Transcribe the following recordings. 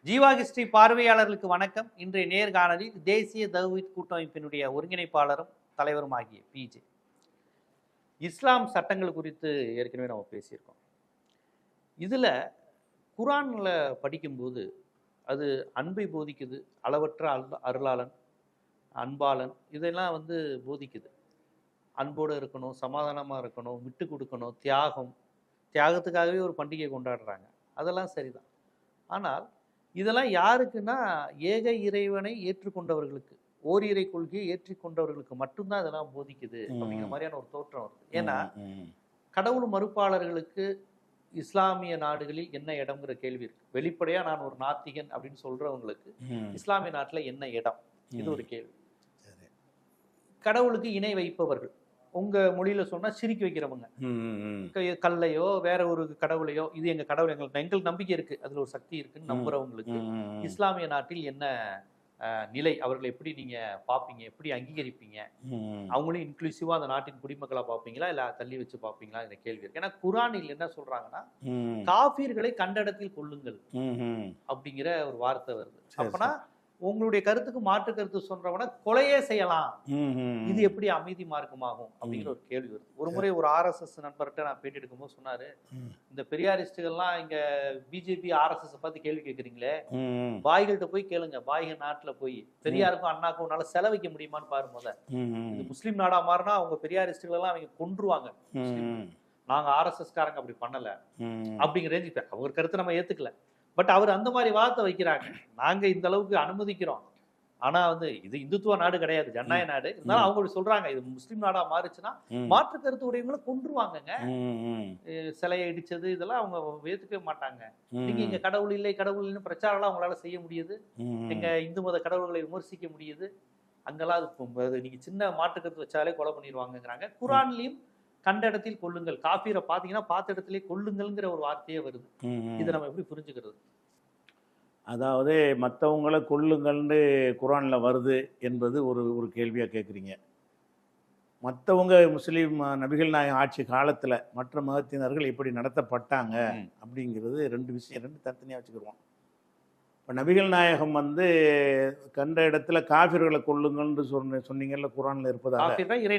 Jeeva history பார்வையாளர்களுக்கு வணக்கம். இன்றைய நேர்காணலில் தேசிய தௌஹீத் கூட்டமைப்பினுடைய ஒருங்கிணைப்பாளரும் தலைவரும் ஆகிய பிஜே இஸ்லாம் சட்டங்கள் குறித்து ஏற்கனவே நம்ம பேசியிருக்கோம். இதில் குரானில் படிக்கும்போது அது அன்பை போதிக்குது, அளவற்ற அருளாளன், அன்பாளன், இதெல்லாம் போதிக்குது. அன்போடு இருக்கணும், சமாதானமாக இருக்கணும், விட்டு கொடுக்கணும், தியாகத்துக்காகவே ஒரு பண்டிகை கொண்டாடுறாங்க. அதெல்லாம் சரிதான். ஆனால் இதெல்லாம் யாருக்குன்னா ஏக இறைவனை ஏற்றுக்கொண்டவர்களுக்கு, ஓரிரை கொள்கையை ஏற்றுக்கொண்டவர்களுக்கு மட்டும்தான் இதெல்லாம் போதிக்குது அப்படிங்கிற மாதிரியான ஒரு தோற்றம் வருது. ஏன்னா கடவுள் மறுப்பாளர்களுக்கு இஸ்லாமிய நாடுகளில் என்ன இடம்ங்கிற கேள்வி இருக்கு. வெளிப்படையா நான் ஒரு நாத்திகன் அப்படின்னு சொல்றவங்களுக்கு இஸ்லாமிய நாட்டுல என்ன இடம், இது ஒரு கேள்வி. கடவுளுக்கு இணை வைப்பவர்கள், உங்க மொழியில சொன்னா சிரிக்க வைக்கிறவங்க, கல்லையோ வேற ஒரு கடவுளையோ, இது எங்க கடவுள், எங்களுக்கு நம்பிக்கை இருக்கு, அதுல ஒரு சக்தி இருக்குன்னு நம்புறவங்களுக்கு இஸ்லாமிய நாட்டில் என்ன நிலை, அவர்களை எப்படி நீங்க பாப்பீங்க, எப்படி அங்கீகரிப்பீங்க, அவங்களும் இன்க்ளூசிவா அந்த நாட்டின் குடிமக்களா பாப்பீங்களா இல்ல தள்ளி வச்சு பாப்பீங்களா இந்த கேள்வி இருக்கு. ஏன்னா குரானில் என்ன சொல்றாங்கன்னா காஃபிர்களை கண்ட இடத்தில் கொள்ளுங்கள் அப்படிங்கிற ஒரு வார்த்தை வருது. அப்பனா உங்களுடைய கருத்துக்கு மாற்று கருத்து சொல்றவன கொலையே செய்யலாம், இது எப்படி அமைதி மார்க்கமாகும் அப்படிங்கிற ஒரு கேள்வி வருது. ஒரு முறை ஒரு RSS நண்பர்கிட்ட நான் பேட்டி எடுக்கும்போது சொன்னாரு, இந்த பெரியாரிஸ்டுகள்லாம் இங்க பிஜேபி RSS பார்த்து கேள்வி கேட்குறீங்களே, பாய்கள்கிட்ட போய் கேளுங்க, பாய்கள் நாட்டுல போய் பெரியாருக்கும் அண்ணாக்கும் உன்னால செலவைக்க முடியுமான்னு பாரு. முதல் இது முஸ்லீம் நாடா மாறினா அவங்க பெரியாரிஸ்டுகள் எல்லாம் அவங்க கொன்றுவாங்க, நாங்க RSS காரங்க அப்படி பண்ணல அப்படிங்கிற ரேஞ்சுக்கு அவங்க கருத்தை நம்ம ஏத்துக்கல. பட் அவர் அந்த மாதிரி வார்த்தை வைக்கிறாங்க, நாங்க இந்த அளவுக்கு அனுமதிக்கிறோம், ஆனா இது இந்துத்துவ நாடு கிடையாது, ஜனநாயக நாடு. இருந்தாலும் அவங்க சொல்றாங்க இது முஸ்லீம் நாடா மாறுச்சுன்னா மாற்று கருத்து உடையவங்களை கொன்றுவாங்கங்க, சிலையை இடிச்சது இதெல்லாம் அவங்க ஏத்துக்கவே மாட்டாங்க. நீங்க இங்க கடவுள் இல்லை கடவுள் இல்லைன்னு பிரச்சாரம் அவங்களால செய்ய முடியுது, எங்க இந்து மத கடவுள்களை விமர்சிக்க முடியுது, அங்கெல்லாம் அது நீங்க சின்ன மாற்று கருத்து வச்சாலே கொலை பண்ணிடுவாங்கிறாங்க. குரான்லயும் கண்ட இடத்தில் கொள்ளுங்கள், காஃபீரை பாத்தீங்கன்னா பார்த்த இடத்திலே கொள்ளுங்கள்ங்கிற ஒரு வார்த்தையே வருது. இதை நம்ம எப்படி புரிஞ்சுக்கிறது? அதாவது மற்றவங்களை கொள்ளுங்கள்னு குரானில் வருது என்பது ஒரு கேள்வியாக கேட்குறீங்க. மற்றவங்க முஸ்லீம் நபிகள் நாயகம் ஆட்சி காலத்தில் மற்ற மதத்தினர்கள் எப்படி நடத்தப்பட்டாங்க அப்படிங்கிறது ரெண்டு தனித்தனியாக வச்சுக்கிடுவோம். இப்போ நபிகள் நாயகம் கண்ட இடத்துல காஃபிர்களை கொள்ளுங்கள்னு சொன்னீங்கல்ல, குரானில் இருப்பதாக இறை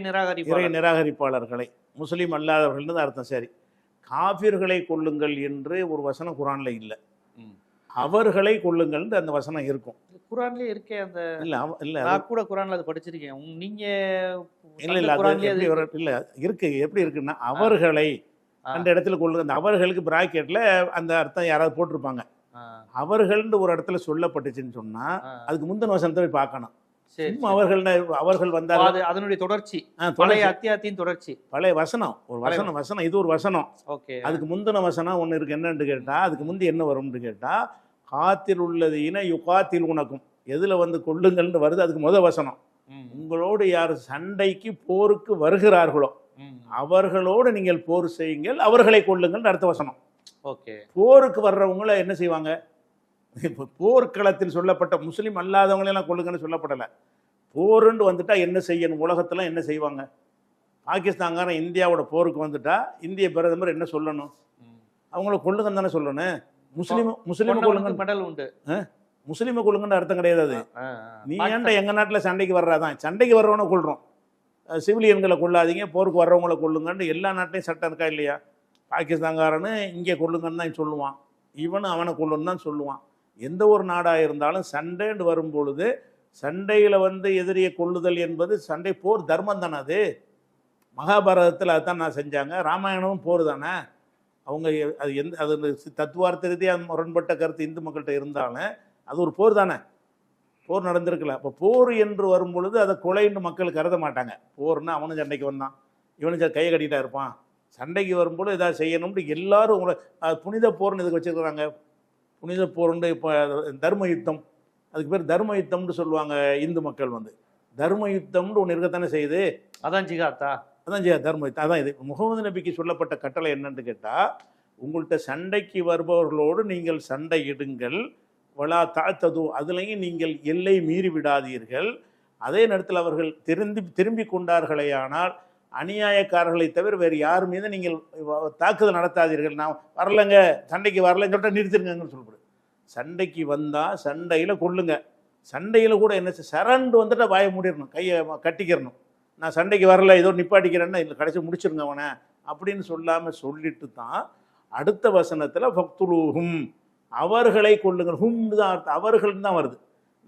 நிராகரிப்பாளர்களை, முஸ்லீம் அல்லாதவர்கள் அர்த்தம். சரி, காஃபிர்களை கொள்ளுங்கள் என்று ஒரு வசனம் குரானில் இல்லை, அவர்களை கொள்ளுங்கள் அந்த வசனம் இருக்கும். குரான்லயே இருக்கே அந்த இல்ல நான் கூட குரான்ல அது படிச்சிருக்கேன். நீங்க இல்ல இருக்கு, எப்படி இருக்குன்னா அவர்களை அந்த இடத்துல கொள்ளுங்க, அந்த அவர்களுக்கு பிராக்கெட்ல அந்த அர்த்தம் யாராவது போட்டிருப்பாங்க. அவர்கள்னு ஒரு இடத்துல சொல்லப்பட்டுச்சுன்னு சொன்னா அதுக்கு முந்தின வசனத்தை போய் பார்க்கணும். அவர்கள் வந்தால் அதனுடைய தொடர்ச்சி, பழைய அத்தியாயத்தின் தொடர்ச்சி, பழைய வசனம், ஒரு வசனம் இது ஒரு வசனம். அதுக்கு முந்தின வசனம் ஒண்ணு இருக்கு. என்னன்னு கேட்டா அதுக்கு முந்தி என்ன வரும்னு கேட்டா காத்தில் உள்ளது இன யுகாத்தில் உனக்கும், எதுல கொள்ளுங்கள்னு வருது அதுக்கு முத வசனம். உங்களோடு யார் சண்டைக்கு போருக்கு வருகிறார்களோ அவர்களோடு நீங்கள் போர் செய்யுங்கள், அவர்களை கொள்ளுங்கள் அடுத்த வசனம். போருக்கு வர்றவங்கள என்ன செய்வாங்க? இப்போ போர்க்களத்தில் சொல்லப்பட்ட முஸ்லீம் அல்லாதவங்களெல்லாம் கொள்ளுங்கன்னு சொல்லப்படலை. போருன்னு வந்துட்டா என்ன செய்யணும், உலகத்துல என்ன செய்வாங்க? பாகிஸ்தான்காரன் இந்தியாவோட போருக்கு வந்துட்டா இந்திய பிரதமர் என்ன சொல்லணும்? அவங்கள கொள்ளுங்கன்னு தானே சொல்லணும். முஸ்லீம் கொள்ளுங்க மெடல் உண்டு, முஸ்லீமை கொள்ளுங்கன்னு அர்த்தம் கிடையாது. அது நீ ஏன்டா எங்க நாட்டுல சண்டைக்கு வர்றாதான், சண்டைக்கு வர்றவனை கொள்றோம், சிவிலியன்களை கொள்ளாதீங்க, போருக்கு வர்றவங்களை கொள்ளுங்கன்னு எல்லா நாட்டையும் சட்டம் இருக்கா இல்லையா? பாகிஸ்தான்காரனு இங்கே கொள்ளுங்கன்னு தான் சொல்லுவான், இவனும் அவனை கொள்ளுன்னு தான் சொல்லுவான். எந்த ஒரு நாடாக இருந்தாலும் சண்டைன்னு வரும்பொழுது சண்டையில் எதிரியை கொள்ளுதல் என்பது சண்டை போர் தர்மம் தானே. அது மகாபாரதத்தில் அதுதான் நான் செஞ்சாங்க. ராமாயணமும் போர் தானே. அவங்க அது தத்துவார்த்த ரீதியாக முரண்பட்ட கருத்து இந்து மக்கள்கிட்ட இருந்தாலும் அது ஒரு போர் தானே, போர் நடந்திருக்கல. அப்போ போர் என்று வரும்பொழுது அதை கொலைன்னு மக்கள் கருத மாட்டாங்க. போர்னா அவனும் சண்டைக்கு வந்தான், இவனும் கையை கட்டிகிட்டா இருப்பான், சண்டைக்கு வரும்போது ஏதாவது செய்யணும்னு எல்லாரும் உங்களை புனித போர்னு இதுக்கு வச்சுருக்குறாங்க. புனித போர்ன்னு இப்போ தர்ம யுத்தம், அதுக்கு பேர் தர்ம யுத்தம்னு சொல்லுவாங்க. இந்து மக்கள் தர்ம யுத்தம்னு ஒன்று இருக்கத்தானே செய்யுது. அதான் ஜிகாத்தா, அதான் ஜிகா தர்ம யுத்தம். அதான் இது முகமது நபிக்கு சொல்லப்பட்ட கட்டளை என்னன்னு கேட்டால், உங்கள்கிட்ட சண்டைக்கு வருபவர்களோடு நீங்கள் சண்டை இடுங்கள், வலா தாழ்த்தது, அதுலேயும் நீங்கள் எல்லை மீறி விடாதீர்கள். அதே நேரத்தில் அவர்கள் திரும்பி கொண்டார்களே ஆனால் அநியாயக்காரர்களை தவிர வேறு யார் மீது நீங்கள் தாக்குதல் நடத்தாதீர்கள். நான் வரலைங்க, சண்டைக்கு வரலன்னு சொல்லிட்டு நிறுத்திருங்கன்னு சொல்லப்படுது. சண்டைக்கு வந்தால் சண்டையில் கொள்ளுங்க. சண்டையில் கூட என்ன சரண்டு வந்துட்டு வாயை மூடிடணும், கையை கட்டிக்கிறணும். நான் சண்டைக்கு வரல, ஏதோ நிப்பாட்டிக்கிறேன்னா இல்லை, கடைசி முடிச்சிருங்க அவனை அப்படின்னு சொல்லாமல் சொல்லிட்டு தான் அடுத்த வசனத்தில் ஃபக்துலூஹும், அவர்களை கொள்ளுங்கள். ஹும் தான் அர்த்தம், அவர்கள்னு தான் வருது.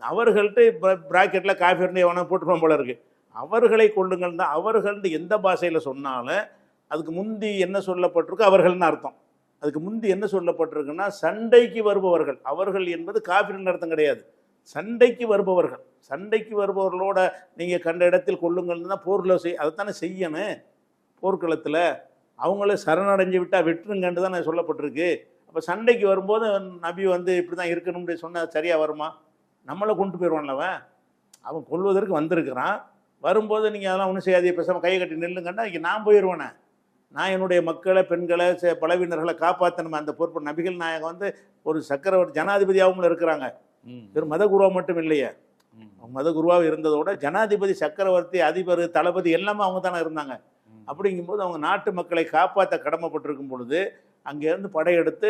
அவர்கள்ட்டு ப்ராக்கெட்டில் காஃபிர்னு எவனை போட்டுருவோம் போல இருக்குது. அவர்களை கொள்ளுங்கள் தான். அவர்கள்னு எந்த பாஷையில் சொன்னாலும் அதுக்கு முந்தி என்ன சொல்லப்பட்டிருக்கு, அவர்கள்னு அர்த்தம். அதுக்கு முந்தி என்ன சொல்லப்பட்டிருக்குன்னா சண்டைக்கு வருபவர்கள். அவர்கள் என்பது காஃபிர்னு அர்த்தம் கிடையாது, சண்டைக்கு வருபவர்கள். சண்டைக்கு வருபவர்களோட நீங்கள் கண்ட இடத்தில் கொள்ளுங்கள்னு தான் போரில் அதைத்தானே செய்யணும். போர்க்களத்தில் அவங்கள சரணடைஞ்சு விட்டால் வெட்டுருங்கன்னு தான் சொல்லப்பட்டிருக்கு. அப்போ சண்டைக்கு வரும்போது நபி இப்படி தான் இருக்கணும்னு சொன்னால் சரியாக வருமா? நம்மளை கொண்டு போயிடுவான்ல அவன் கொள்வதற்கு வந்திருக்கிறான். வரும்போது நீங்கள் அதெல்லாம் ஒன்றும் செய்யாதே, பேசாமல் கையை கட்டி நில்லுங்கன்னா இங்கே நான் போயிடுவேனே. நான் என்னுடைய மக்களை, பெண்களை, பலவீனர்களை காப்பாற்றணும். அந்த பொறுப்பு நபிகள் நாயகம் ஒரு சக்கரவர்த்தி ஜனாதிபதியாகவும் இருக்கிறாங்க. வெறும் மத குருவா மட்டும் இல்லையே, மத குருவாக இருந்ததோட ஜனாதிபதி, சக்கரவர்த்தி, அதிபர், தளபதி எல்லாமே அவங்க தானே இருந்தாங்க. அப்படிங்கும்போது அவங்க நாட்டு மக்களை காப்பாற்ற கடமைப்பட்டிருக்கும் பொழுது அங்கேருந்து படையெடுத்து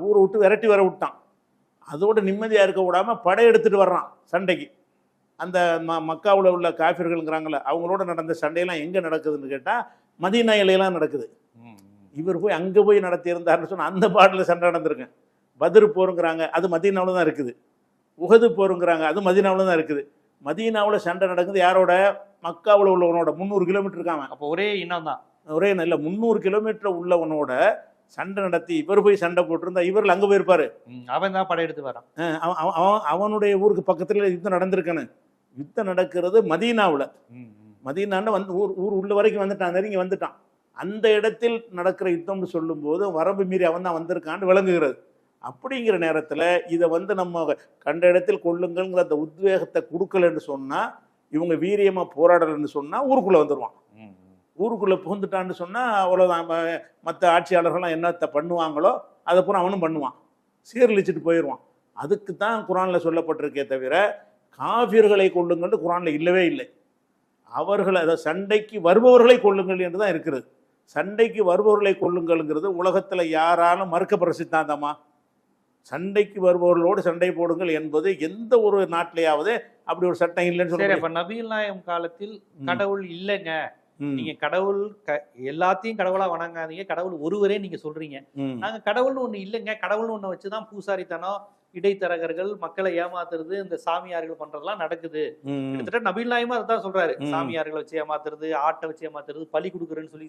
ஊரை விட்டு விரட்டி வர விட்டான். அதோடு நிம்மதியாக இருக்க விடாமல் படையெடுத்துட்டு வர்றான் சண்டைக்கு. அந்த மக்காவில் உள்ள காஃபிர்களுங்கிறாங்களே அவங்களோட நடந்த சண்டையெல்லாம் எங்கே நடக்குதுன்னு கேட்டால் மதீனா இலையெல்லாம் நடக்குது. இவர் போய் அங்கே போய் நடத்தியிருந்தாருன்னு சொன்னால் அந்த பாட்டில் சண்டை நடந்திருக்கேன். பத்ரு போருங்கிறாங்க, அது மதீனாவில் தான் இருக்குது. உஹது போருங்கிறாங்க, அது மதீனாவில் தான் இருக்குது. மதீனாவில் சண்டை நடக்குது யாரோட? மக்காவில் உள்ளவனோட. 300 கிலோமீட்டர் இருக்காங்க. அப்போ ஒரே இனம் தான், ஒரே நல்ல 300 கிலோமீட்டர் உள்ளவனோட சண்டை நடத்தி இவர் போய் சண்டை போட்டிருந்தா இவர்கள் அங்கே போயிருப்பாரு. அவன் தான் படையெடுத்து வரான். அவனுடைய ஊருக்கு பக்கத்தில் யுத்தம் நடந்திருக்கானு. யுத்தம் நடக்கிறது மதீனாவில். மதீனான்னு ஊர் உள்ள வரைக்கும் வந்துட்டான், நெருங்கி வந்துட்டான். அந்த இடத்தில் நடக்கிற யுத்தம்னு சொல்லும்போது வரம்பு மீறி அவன் தான் வந்திருக்கான்னு விளங்குகிறது. அப்படிங்கிற நேரத்தில் இதை நம்ம கண்ட இடத்தில் கொள்ளுங்கள்ங்கிற அந்த உத்வேகத்தை கொடுக்கலன்னு சொன்னால், இவங்க வீரியமாக போராடலன்னு சொன்னால் ஊருக்குள்ளே வந்துடுவான். ஊருக்குள்ளே புகுந்துட்டான்னு சொன்னால் அவ்வளோதான். மற்ற ஆட்சியாளர்கள்லாம் என்னத்தை பண்ணுவாங்களோ அதை பூரா அவனும் பண்ணுவான், சீரழிச்சிட்டு போயிடுவான். அதுக்கு தான் குரானில் சொல்லப்பட்டிருக்கே தவிர காஃபிர்களை கொள்ளுங்கள்னு குரானில் இல்லவே இல்லை. அவர்களை, அதை சண்டைக்கு வருபவர்களை கொள்ளுங்கள் என்று தான் இருக்கிறது. சண்டைக்கு வருபவர்களை கொள்ளுங்கள்ங்கிறது உலகத்தில் யாராலும் மறுக்கப்படுற சித்தாந்தமா? சண்டைக்கு வருபவர்களோடு சண்டை போடுங்கள் என்பது எந்த ஒரு நாட்டிலேயாவது அப்படி ஒரு சட்டம் இல்லைன்னு சொல்லுங்க. இப்ப நபிகள் நாயகம் காலத்தில் கடவுள் இல்லைங்க, நீங்க கடவுள் எல்லாத்தையும் கடவுளா வணங்காதீங்க, கடவுள் ஒருவரே நீங்க சொல்றீங்க. நாங்க கடவுள்னு ஒண்ணு இல்லைங்க, கடவுள்னு ஒண்ணு வச்சுதான் பூசாரித்தனம், இடைத்தரகர்கள், மக்களை ஏமாத்துறது, இந்த சாமியார்கள் பண்றதெல்லாம் நடக்குது. கிட்டத்தட்ட நபிகள் நாயகமும் அதுதான் சொல்றாரு. சாமியார்களை வச்சு ஏமாத்துறது, ஆட்டை வச்சு ஏமாத்துறது, பலி கொடுக்குறேன்னு சொல்லி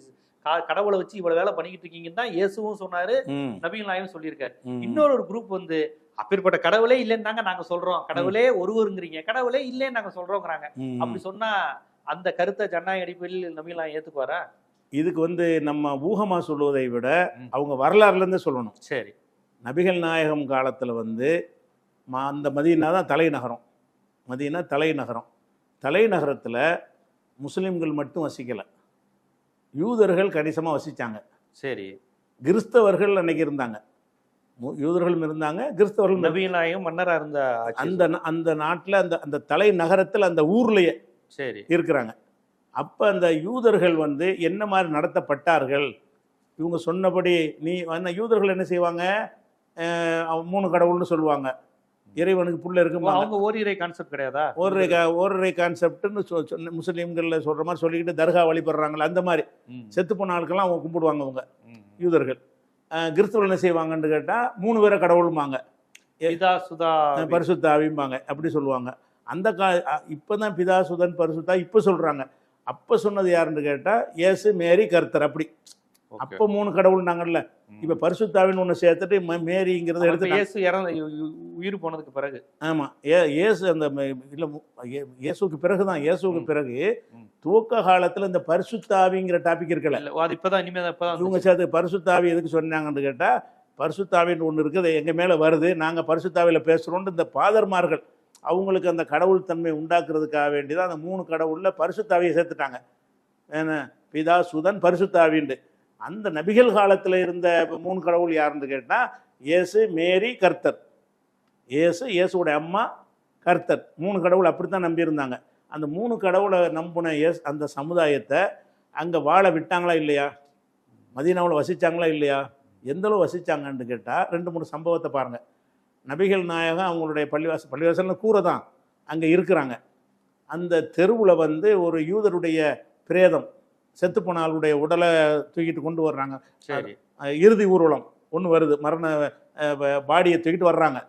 கடவுளை வச்சு இவ்வளவு வேலை பண்ணிக்கிட்டு இருக்கீங்கன்னு தான் இயேசுவும் சொன்னாரு, நபிகள் நாயகம் சொல்லியிருக்காரு. இன்னொரு குரூப் அப்பேற்பட்ட கடவுளே இல்லைன்னு நாங்க சொல்றோம், கடவுளே ஒருவருங்கிறீங்க, கடவுளே இல்லைன்னு நாங்க சொல்றோங்கிறாங்க. அப்படி சொன்னா அந்த கருத்தை ஜனநாயக அடிப்படையில் நபிகள் நாயகம் ஏத்துக்குவாரா? இதுக்கு நம்ம ஊகமா சொல்லுவதை விட அவங்க வரலாறுல இருந்து சொல்லணும். சரி, நபிகள் நாயகம் காலத்தில் அந்த மதீனா தான் தலைநகரம். மதீனா தலைநகரம். தலைநகரத்தில் முஸ்லீம்கள் மட்டும் வசிக்கலை, யூதர்கள் கணிசமாக வசித்தாங்க. சரி, கிறிஸ்தவர்கள் அன்னைக்கு இருந்தாங்க, யூதர்களும் இருந்தாங்க, கிறிஸ்தவர்கள். நபிகள் நாயகம் மன்னராக இருந்த அந்த நாட்டில் அந்த தலைநகரத்தில் அந்த ஊர்லேயே சரி இருக்கிறாங்க. அப்போ அந்த யூதர்கள் என்ன மாதிரி நடத்தப்பட்டார்கள்? இவங்க சொன்னபடி யூதர்கள் என்ன செய்வாங்க? 3 கடவுள்னு சொல்லுவாங்க. இறைவனுக்கு புள்ள இருக்கும். அவங்க ஓரிரை கான்செப்ட் கிடையாதா? ஓரிரை கான்செப்ட்னு முஸ்லீம்களில் சொல்கிற மாதிரி சொல்லிக்கிட்டு தர்கா வழிபடுறாங்களே, அந்த மாதிரி செத்து போன ஆட்கள்லாம் அவங்க கும்பிடுவாங்க அவங்க யூதர்கள். கிறிஸ்தவர்கள் என்ன செய்வாங்கன்னு கேட்டால் 3 பேரை கடவுளுமாங்க, பரிசுத்தாவிம்பாங்க, அப்படி சொல்லுவாங்க. அந்த இப்போ தான் பிதா சுதன் பரிசுத்தா இப்போ சொல்கிறாங்க. அப்போ சொன்னது யாருன்னு கேட்டால் இயேசு, மேரி, கர்த்தர். அப்படி அப்போ 3 கடவுள் நாங்கள்ல. இப்போ பரிசுத்தாவின்னு ஒன்று சேர்த்துட்டு மேரிங்கிறத எடுத்து உயிர் போனதுக்கு பிறகு. ஆமாம், இயேசு அந்த இல்லை இயேசுக்கு பிறகு தான், இயேசுக்கு பிறகு துவக்க காலத்தில் இந்த பரிசுத்தாவிங்கிற டாபிக் இருக்கல. இவங்க சேர்த்து பரிசுத்தாவி எதுக்கு சொன்னாங்கன்னு கேட்டால், பரிசுத்தாவின்னு ஒன்று இருக்குது, எங்கள் மேலே வருது, நாங்கள் பரிசுத்தாவியில் பேசுகிறோன்னு இந்த பாதர்மார்கள் அவங்களுக்கு அந்த கடவுள் தன்மை உண்டாக்குறதுக்காக வேண்டிதான் அந்த 3 கடவுளில் பரிசுத்தாவியை சேர்த்துட்டாங்க. ஏன்னா பிதா சுதன் பரிசுத்தாவின்னு. அந்த நபிகள் காலத்தில் இருந்த 3 கடவுள் யாருன்னு கேட்டால் இயேசு, மேரி, கர்த்தர். இயேசுவோட அம்மா, கர்த்தர். 3 கடவுள் அப்படித்தான் நம்பியிருந்தாங்க. அந்த 3 கடவுளை நம்பின அந்த சமுதாயத்தை அங்கே வாழ விட்டாங்களா இல்லையா? மதீனாவில் வசித்தாங்களா இல்லையா? எந்தளவு வசித்தாங்கன்னு கேட்டால் 2-3 சம்பவத்தை பாருங்கள். நபிகள் நாயகம் அவங்களுடைய பள்ளிவாசல்னு கூரை தான் அங்கே இருக்கிறாங்க. அந்த தெருவில் வந்து ஒரு யூதருடைய பிரேதம் செத்துப்போன ஆளுடைய உடலை தூக்கிட்டு கொண்டு வர்றாங்க. சரி. இறுதி ஊர்வலம் ஒன்று வருது, மரண பாடியை தூக்கிட்டு வர்றாங்க.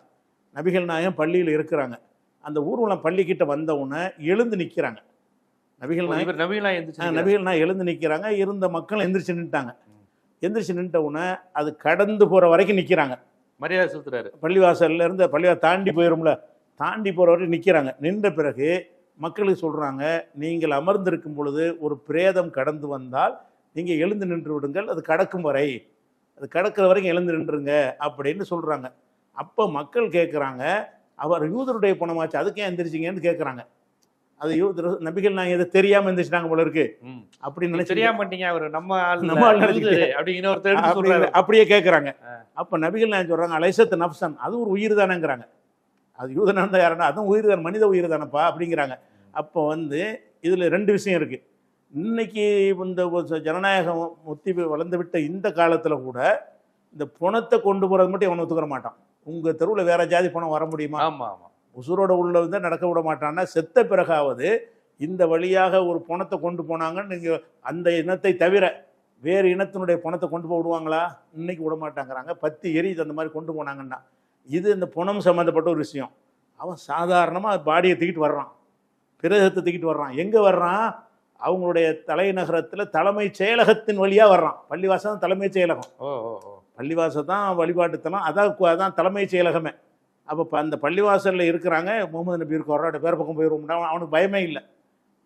நபிகள் நாயகம் பள்ளியில் இருக்கிறாங்க. அந்த ஊர்வலம் பள்ளிக்கிட்ட வந்தவுடனே எழுந்து நிற்கிறாங்க. நபிகள் நாயகம் எழுந்து நிற்கிறாங்க. இருந்த மக்கள் எந்திரிச்சு நின்ட்டாங்க. எந்திரிச்சு நின்ற உடனே அது கடந்து போகிற வரைக்கும் நிற்கிறாங்க. மரியாதை செலுத்துறாரு. பள்ளிவாசல்ல இருந்து பள்ளிவாசல் தாண்டி போயிடும்ல, தாண்டி போகிற வரைக்கும் நிற்கிறாங்க. நின்ற பிறகு மக்களுக்கு சொல்கிறாங்க, நீங்கள் அமர்ந்திருக்கும் பொழுது ஒரு பிரேதம் கடந்து வந்தால் நீங்கள் எழுந்து நின்று விடுங்கள், அது கடக்கும் வரை, அது கடக்கிற வரைக்கும் எழுந்து நின்றுங்க அப்படின்னு சொல்கிறாங்க. அப்போ மக்கள் கேட்குறாங்க, அவர் யூதருடைய பணமாச்சு, அதுக்கு ஏன் எந்திரிச்சிங்கன்னு கேட்குறாங்க. அது யூதர் நபிகள் நான் எதை தெரியாமல் எந்திரிச்சிட்டாங்க போல இருக்கு அப்படின்னு நினைச்சு அப்படியே கேட்குறாங்க. அப்போ நபிகள் நான் சொல்கிறாங்க, அலைசத்து நப்சன், அது ஒரு உயிர் தானேங்கிறாங்க. அது யூதனா இருந்தால் யாருன்னா அதுவும் உயிர் தானே, மனித உயிர் தானப்பா அப்படிங்கிறாங்க. அப்போ வந்து இதில் ரெண்டு விஷயம் இருக்குது. இன்னைக்கு இந்த ஜனநாயகம் ஒத்தி வளர்ந்து விட்ட இந்த காலத்தில் கூட இந்த பணத்தை கொண்டு போகிறது மட்டும் அவனை ஒத்துக்கிற மாட்டான். உங்கள் தெருவில் வேற ஜாதி பணம் வர முடியுமா? ஆமாம் ஆமாம். உசுரோட உள்ள வந்து நடக்க விட மாட்டான்னா, செத்த பிறகாவது இந்த வழியாக ஒரு பணத்தை கொண்டு போனாங்கன்னு நீங்கள் அந்த இனத்தை தவிர வேறு இனத்தினுடைய பணத்தை கொண்டு போய் விடுவாங்களா? இன்னைக்கு விட மாட்டாங்கிறாங்க. பத்தி எரியுது அந்த மாதிரி கொண்டு போனாங்கன்னா. இது இந்த பணம் சம்மந்தப்பட்ட ஒரு விஷயம். அவன் சாதாரணமாக பாடியை தூக்கிட்டு வர்றான், பிரேதத்தை தூக்கிட்டு வர்றான். எங்கே வர்றான்? அவங்களுடைய தலைநகரத்தில் தலைமைச் செயலகத்தின் வழியாக வர்றான். பள்ளிவாசல் தான் தலைமைச் செயலகம். பள்ளிவாசல் தான் வழிபாட்டுத்தலம், அதான் தலைமைச் செயலகமே. அப்போ அந்த பள்ளிவாசலில் இருக்கிறாங்க. முகமது நபி இருக்க வர்றாட்ட பேர் பக்கம் போயிடுவோம்னா அவனுக்கு பயமே இல்லை.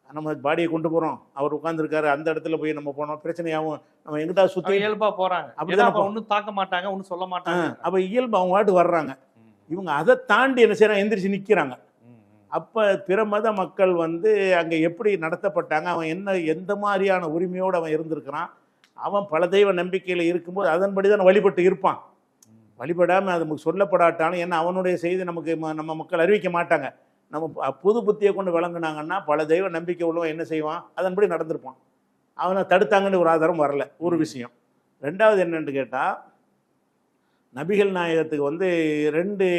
நம்ம பாடியை கொண்டு போகிறோம், அவர் உட்காந்துருக்காரு, அந்த இடத்துல போய் நம்ம போனோம் பிரச்சனையாகவும் நம்ம எங்கிட்ட சுற்றி இயல்பாக போகிறாங்க. அப்படி ஒன்றும் தாக்க மாட்டாங்க, ஒன்றும் சொல்ல மாட்டாங்க. அப்போ இயல்பு அவங்க வாட்டு வர்றாங்க. இவங்க அதை தாண்டி என்ன செய்யறாங்க? எந்திரிச்சு நிற்கிறாங்க. அப்போ பிற மத மக்கள் வந்து அங்கே எப்படி நடத்தப்பட்டாங்க, அவன் எந்த மாதிரியான உரிமையோடு அவன் இருந்திருக்கிறான், அவன் பல தெய்வ நம்பிக்கையில் இருக்கும்போது அதன்படி தான் வழிபட்டு இருப்பான். வழிபடாமல் அது நமக்கு சொல்லப்படாட்டாலும், ஏன்னா அவனுடைய செய்தி நமக்கு நம்ம மக்கள் அறிவிக்க மாட்டாங்க. நம்ம புது புத்தியை கொண்டு விளங்குனாங்கன்னா பல தெய்வ நம்பிக்கை உள்ளவன் என்ன செய்வான், அதன்படி நடந்திருப்பான். அவனை தடுத்தாங்கன்னு ஒரு ஆதாரம் வரல, ஒரு விஷயம். ரெண்டாவது என்னன்னு கேட்டால், நபிகள் நாயகத்துக்கு வந்து 2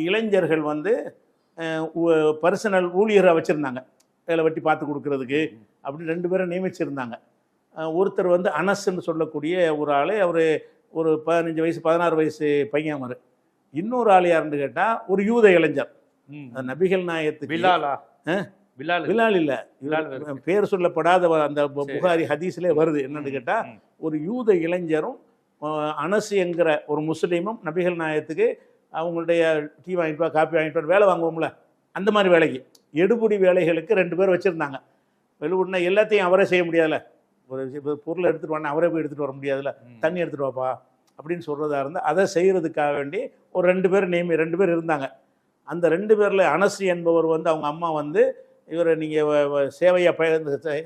இளைஞர்கள் வந்து பர்சனல் ஊழியரை வச்சுருந்தாங்க, வேலை வெட்டி பார்த்து கொடுக்கறதுக்கு அப்படின்னு 2 பேரை நியமிச்சிருந்தாங்க. ஒருத்தர் வந்து அனஸ்ன்னு சொல்லக்கூடிய ஒரு ஆள், அவர் ஒரு 15 வயசு 16 வயசு பையன். அவர் இன்னொரு ஆள் யாருன்னு கேட்டால் ஒரு யூத இளைஞர். நபிகள் நாயகத்துக்கு பிலால் இல்லை, பேர் சொல்லப்படாத அந்த புகாரி ஹதீஸ்லேயே வருது. என்னன்னு கேட்டால், ஒரு யூத இளைஞரும் அனசு என்கிற ஒரு முஸ்லீமும் நபிகள் நாயகத்துக்கு அவங்களுடைய டீ வாங்கிட்டு வா, காப்பி வாங்கிட்டு வா, வேலை வாங்குவோம்ல, அந்த மாதிரி வேலைக்கு எடுபடி வேலைகளுக்கு 2 பேர் வச்சுருந்தாங்க. வெளியூர்னா எல்லாத்தையும் அவரே செய்ய முடியாதுல்ல, ஒரு பொருளை எடுத்துகிட்டு வாங்க அவரே போய் எடுத்துகிட்டு வர முடியாதுல்ல, தண்ணி எடுத்துகிட்டு வாப்பா அப்படின்னு சொல்கிறதா இருந்தால் அதை செய்கிறதுக்காக வேண்டி ஒரு 2 பேர் இருந்தாங்க. அந்த 2 பேரில் அனசு என்பவர் வந்து அவங்க அம்மா வந்து, இவரை நீங்கள் சேவையாக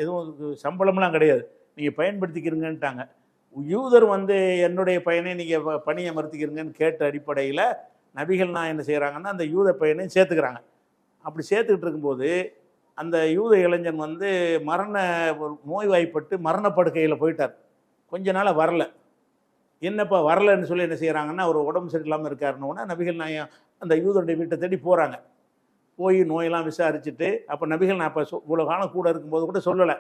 எதுவும் சம்பளம்லாம் கிடையாது, நீங்கள் பயன்படுத்திக்கிறீங்கன்ட்டாங்க. யூதர் வந்து என்னுடைய பையனை நீங்கள் பணியை மறுத்திக்கிறீங்கன்னு கேட்ட அடிப்படையில் நபிகள் நான் என்ன செய்கிறாங்கன்னா அந்த யூத பையனையும் சேர்த்துக்கிறாங்க. அப்படி சேர்த்துக்கிட்டு இருக்கும்போது அந்த யூத இளைஞன் வந்து நோய்வாய்ப்பட்டு மரணப்படுக்கையில் போயிட்டார். கொஞ்ச நாளாக வரல. என்னப்பா வரலன்னு சொல்லி என்ன செய்கிறாங்கன்னா, அவர் உடம்பு சரியில்லாமல் இருக்காருன்னொன்னே நபிகள் நாயகம் அந்த யூதருடைய வீட்டை தேடி போகிறாங்க. போய் நோயெல்லாம் விசாரிச்சுட்டு, அப்போ நபிகள் நான் இப்போ இவ்வளோ காலம் கூட இருக்கும்போது கூட சொல்லலை,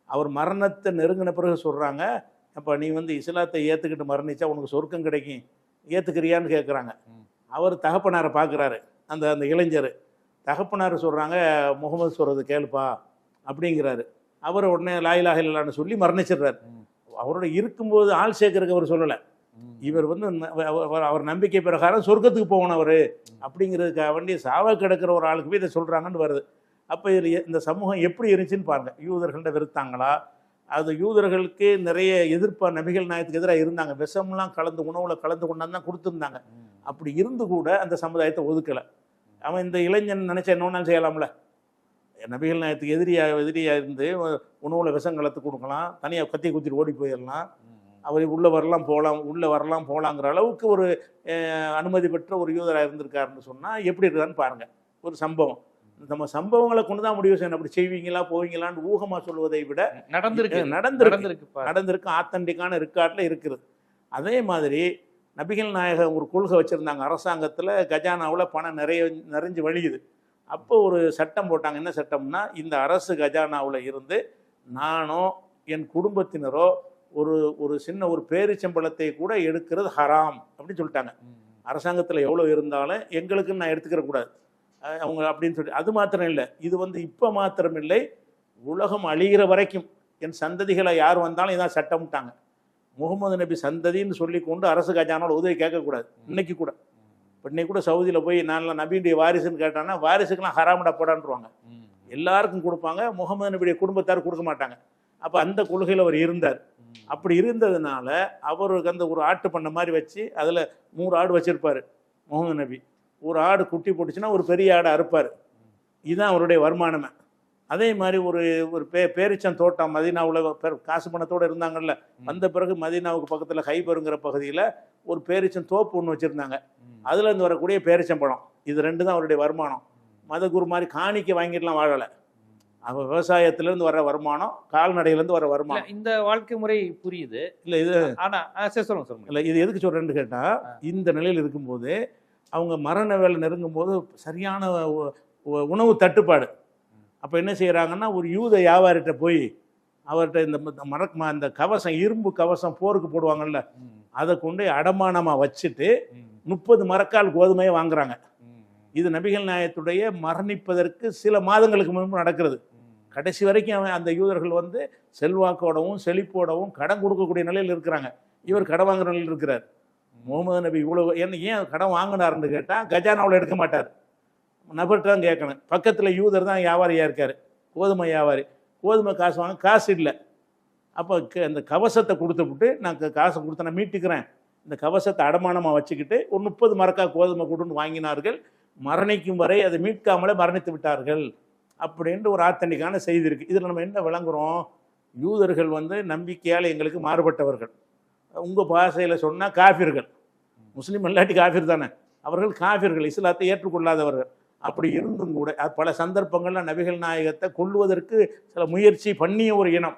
அவர் மரணத்தை நெருங்கின பிறகு சொல்கிறாங்க, அப்போ நீ வந்து இஸ்லாத்தை ஏற்றுக்கிட்டு மரணிச்சா உனக்கு சொர்க்கம் கிடைக்கும், ஏற்றுக்கிறியான்னு கேட்குறாங்க. அவர் தகப்பனாரை பார்க்குறாரு. அந்த இளைஞர் தகப்பனார் சொல்கிறாங்க, முகமது சொல்கிறது கேளுப்பா அப்படிங்கிறாரு. அவர் உடனே லா இலாஹ இல்லல்லாஹ்னு சொல்லி மரணிச்சிடுறாரு. அவரோட இருக்கும்போது ஆள் சேர்க்கறதுக்கு அவர் சொல்லலை. இவர் வந்து அவர் நம்பிக்கை பிரகாரம் சொர்க்கத்துக்கு போகணும் அவர் அப்படிங்கிறதுக்காக வேண்டி சாவ கிடக்கிற ஒரு ஆளுக்கு போய் இதை சொல்கிறாங்கன்னு வருது. அப்போ இதில் இந்த சமூகம் எப்படி இருந்துச்சுன்னு பாருங்கள். யூதர்கள்ட்ட வெறுத்தாங்களா? அது யூதர்களுக்கு நிறைய எதிர்ப்பாக நபிகள் நாயகத்துக்கு எதிராக இருந்தாங்க. விஷம்லாம் கலந்து உணவில் கலந்து கொண்டாந்து தான் கொடுத்துருந்தாங்க. அப்படி இருந்து கூட அந்த சமுதாயத்தை ஒதுக்கலை. அவன் இந்த இளைஞன் நினச்சா என்னொன்னாலும் செய்யலாம்ல. நபிகள் நாயகத்துக்கு எதிரியாக இருந்து உணவில் விஷம் கலத்து கொடுக்கலாம், தனியாக கத்தி குத்திட்டு ஓடி போயிடலாம், அவர் உள்ளே வரலாம் போகலாங்கிற அளவுக்கு ஒரு அனுமதி பெற்ற ஒரு யூதராக இருந்திருக்காருன்னு சொன்னால் எப்படி இருக்கான்னு பாருங்கள். ஒரு சம்பவம், நம்ம சம்பவங்களை கொண்டு தான் முடிவு செய்யணும். அப்படி செய்வீங்களா போவீங்களான்னு ஊகமாக சொல்வதை விட நடந்திருக்கு, ஆத்தன்டிக்கான ரெக்கார்டில் இருக்குது. அதே மாதிரி நபிகள் நாயகம் ஒரு கொள்கை வச்சுருந்தாங்க, அரசாங்கத்தில் கஜானாவில் பணம் நிறைஞ்சு வழியுது. அப்போ ஒரு சட்டம் போட்டாங்க. என்ன சட்டம்னா, இந்த அரசு கஜானாவில் இருந்து நானோ என் குடும்பத்தினரோ ஒரு சின்ன ஒரு பேரிச்சம்பழத்தை கூட எடுக்கிறது ஹராம் அப்படின்னு சொல்லிட்டாங்க. அரசாங்கத்தில் எவ்வளோ இருந்தாலும் எங்களுக்குன்னு நான் எடுத்துக்கிற கூடாது அவங்க அப்படின்னு சொல்லி. அது மாத்திரம் இல்லை, இது வந்து இப்போ மாத்திரம் இல்லை, உலகம் அழிகிற வரைக்கும் என் சந்ததிகளை யார் வந்தாலும் இதான் சட்டம்ட்டாங்க. முகமது நபி சந்ததின்னு சொல்லி கொண்டு அரசு கஜானாவில் உதவி கேட்கக்கூடாது. இன்னைக்கு கூட இப்போ இன்னைக்கு கூட சவுதியில் போய் நான் நபியுடைய வாரிசுன்னு கேட்டாங்கன்னா வாரிசுக்கெல்லாம் ஹராமடா போடான்ருவாங்க. எல்லாருக்கும் கொடுப்பாங்க, முகமது நபியுடைய குடும்பத்தார் கொடுக்க மாட்டாங்க. அப்போ அந்த கொள்கையில் அவர் இருந்தார். அப்படி இருந்ததுனால அவருக்கு அந்த ஒரு ஆட்டு பண்ண மாதிரி வச்சு அதில் 100 ஆடு வச்சுருப்பார் முகமது நபி. ஒரு ஆடு குட்டி போட்டுச்சுன்னா ஒரு பெரிய ஆடை அறுப்பார். இதுதான் அவருடைய வருமானமே. அதே மாதிரி ஒரு பேரிச்சம் தோட்டம் மதீனாவில் காசு பணத்தோடு இருந்தாங்கல்ல, வந்த பிறகு மதீனாவுக்கு பக்கத்தில் ஹைபருங்கிற பகுதியில் ஒரு பேரிச்சம் தோப்பு ஒன்று வச்சுருந்தாங்க. அதுலேருந்து வரக்கூடிய பேரிச்சம்பழம், இது 2 தான் அவருடைய வருமானம். மதகுரு மாதிரி காணிக்கை வாங்கிட்டுலாம் வாழலை. அவ விவசாயத்திலேருந்து வர வருமானம், கால்நடையிலேருந்து வர வருமானம். இந்த வாழ்க்கை முறை புரியுது இல்லை இது? ஆனால் சொல்லுங்க இல்லை, இது எதுக்கு சொல்கிறேன்னு கேட்டால், இந்த நிலையில் இருக்கும்போது அவங்க மரண வேலை நெருங்கும் போது சரியான உணவு தட்டுப்பாடு. அப்போ என்ன செய்கிறாங்கன்னா, ஒரு யூத வியாபாரிகிட்ட போய் அவர்கிட்ட இந்த கவசம், இரும்பு கவசம் போருக்கு போடுவாங்கல்ல, அதை கொண்டு அடமானமாக வச்சுட்டு 30 மரக்கால் கோதுமையை வாங்குறாங்க. இது நபிகள் நாயகத்துடைய மரணிப்பதற்கு சில மாதங்களுக்கு முன்பு நடக்கிறது. கடைசி வரைக்கும் அந்த யூதர்கள் வந்து செல்வாக்கோடவும் செழிப்போடவும் கடன் கொடுக்கக்கூடிய நிலையில் இருக்கிறாங்க. இவர் கடன் வாங்குற நிலையில் இருக்கிறார். முகமது நபி இவ்வளோ ஏன் கடன் வாங்கினார்னு கேட்டால் கஜானாவில் எடுக்க மாட்டார், நபர்கிட்ட தான் கேட்கணும். பக்கத்தில் யூதர் தான் வியாபாரியாக இருக்கார், கோதுமை வியாபாரி. கோதுமை காசு வாங்க காசு இல்லை. அப்போ அந்த கவசத்தை கொடுத்துவிட்டு நான் காசை கொடுத்து நான் மீட்டுக்கிறேன், இந்த கவசத்தை அடமானமாக வச்சுக்கிட்டு ஒரு 30 மரக்கா கோதுமை கொடுன்னு வாங்கினார்கள். மரணிக்கும் வரை அதை மீட்காமலே மரணித்து விட்டார்கள் அப்படின்ற ஒரு ஆத்தன்டிக்கான செய்தி இருக்குது. இதில் நம்ம என்ன விளங்குறோம்? யூதர்கள் வந்து நம்பிக்கையால் எங்களுக்கு மாறுபட்டவர்கள். உங்கள் பாஷையில் சொன்னால் காஃபிர்கள். முஸ்லீம் இல்லாட்டி காஃபிர் தானே, அவர்கள் காஃபிர்கள், இஸ்லாத்தை ஏற்றுக்கொள்ளாதவர்கள். அப்படி இருந்தும் கூட பல சந்தர்ப்பங்களில் நபிகள் நாயகத்தை கொல்லுவதற்கு சில முயற்சி பண்ணிய ஒரு இனம்.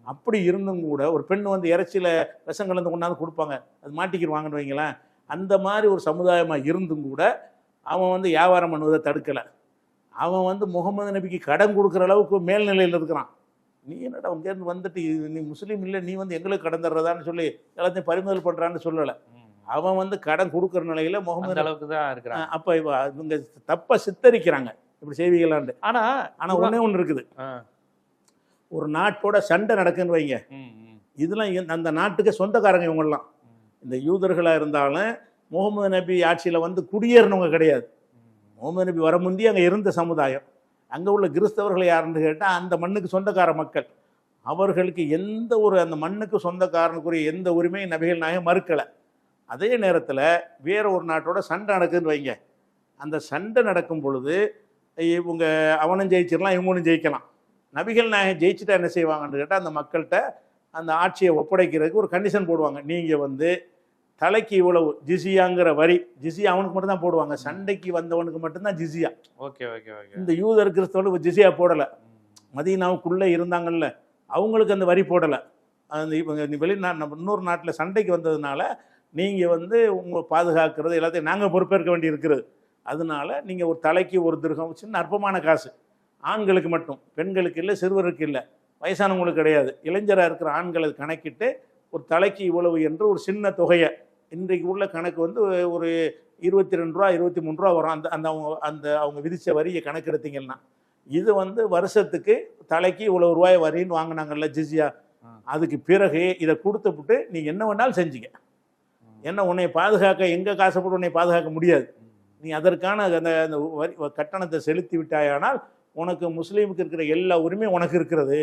அப்படி இருந்தும் கூட ஒரு பெண் வந்து இறைச்சியில் விஷம் கலந்து கொண்டாந்து கொடுப்பாங்க, அது மாட்டிக்கிடுவாங்கன்னு வைங்களேன். அந்த மாதிரி ஒரு சமுதாயமாக இருந்தும் கூட அவன் வந்து வியாபாரம் பண்ணுவதை தடுக்கலை. அவன் வந்து முகமது நபிக்கு கடன் கொடுக்குற அளவுக்கு மேல்நிலையில் இருக்கிறான். நீ என்னடா அங்கேருந்து வந்துட்டு நீ முஸ்லீம் இல்லை, நீ வந்து எங்களுக்கு கடன் தர்றதான்னு சொல்லி எல்லாத்தையும் பறிமுதல் பண்ணுறான்னு சொல்லலை. அவன் வந்து கடன் கொடுக்குற நிலையில் முகமது அளவுக்கு தான் இருக்கிறான். அப்போ இவங்க தப்பை சித்தரிக்கிறாங்க இப்படி செய்வீங்களான்னு. ஆனால் ஒன்றே ஒன்று இருக்குது, ஒரு நாட்டோட சண்டை நடக்குன்னு வைங்க, இதெல்லாம் அந்த நாட்டுக்கு சொந்தக்காரங்க இவங்கெல்லாம். இந்த யூதர்களாக இருந்தாலும் முகமது நபி ஆட்சியில் வந்து குடியேறினவங்க கிடையாது. முகமது நபி வர முந்தி அங்கே இருந்த சமுதாயம். அங்கே உள்ள கிறிஸ்தவர்கள் யாருன்னு கேட்டால் அந்த மண்ணுக்கு சொந்தக்கார மக்கள். அவர்களுக்கு எந்த ஒரு அந்த மண்ணுக்கு சொந்தக்காரனுக்குரிய எந்த உரிமையும் நபிகள் நாயகம் மறுக்கலை. அதே நேரத்தில் வேற ஒரு நாட்டோட சண்டை நடக்குதுன்னு வைங்க, அந்த சண்டை நடக்கும் பொழுது இவங்க அவனும் ஜெயிச்சிடலாம், இவங்களும் ஜெயிக்கலாம். நபிகள் நாயகம் ஜெயிச்சுட்டா என்ன செய்வாங்கன்னு கேட்டால் அந்த மக்கள்கிட்ட அந்த ஆட்சியை ஒப்படைக்கிறதுக்கு ஒரு கண்டிஷன் போடுவாங்க. நீங்கள் வந்து தலைக்கு இவ்வளவு ஜிசியாங்கிற வரி, ஜிசியா அவனுக்கு மட்டும்தான் போடுவாங்க, சண்டைக்கு வந்தவனுக்கு மட்டும்தான் ஜிசியா. Okay okay okay. இந்த யூதர் கிறிஸ்தவனுக்கு ஜிசியா போடலை. மதீனாவுக்குள்ளே இருந்தாங்கல்ல அவங்களுக்கு அந்த வரி போடலை. அந்த இப்போ இன்னொரு நாட்டில் சண்டைக்கு வந்ததுனால நீங்கள் வந்து உங்களை பாதுகாக்கிறது எல்லாத்தையும் நாங்கள் பொறுப்பேற்க வேண்டி இருக்கிறது. அதனால நீங்கள் ஒரு தலைக்கு ஒரு திர்ஹம், சின்ன அற்பமான காசு, ஆண்களுக்கு மட்டும், பெண்களுக்கு இல்லை, சிறுவருக்கு இல்லை, வயசானவங்களுக்கு கிடையாது, இளைஞராக இருக்கிற ஆண்களை கணக்கிட்டு ஒரு தலைக்கு இவ்வளவு என்று ஒரு சின்ன தொகையை, இன்றைக்கு உள்ள கணக்கு வந்து ஒரு 22 ரூபா 23 ரூபா வரும். அந்த அவங்க விதித்த வரியை கணக்கெடுத்தீங்கன்னா இது வந்து வருஷத்துக்கு தலைக்கு இவ்வளவு ரூபாய் வரின்னு வாங்கினாங்கல்ல ஜிசியா, அதுக்கு பிறகு இதை கொடுத்துப்புட்டு நீ என்ன வேணாலும் செஞ்சுக்க, ஏன்னா உன்னை பாதுகாக்க எங்கே காசப்பட்டு உன்னை பாதுகாக்க முடியாது. நீ அதற்கான அந்த வரி கட்டணத்தை செலுத்தி விட்டாயானால் உனக்கு முஸ்லீமுக்கு இருக்கிற எல்லா உரிமையும் உனக்கு இருக்கிறது.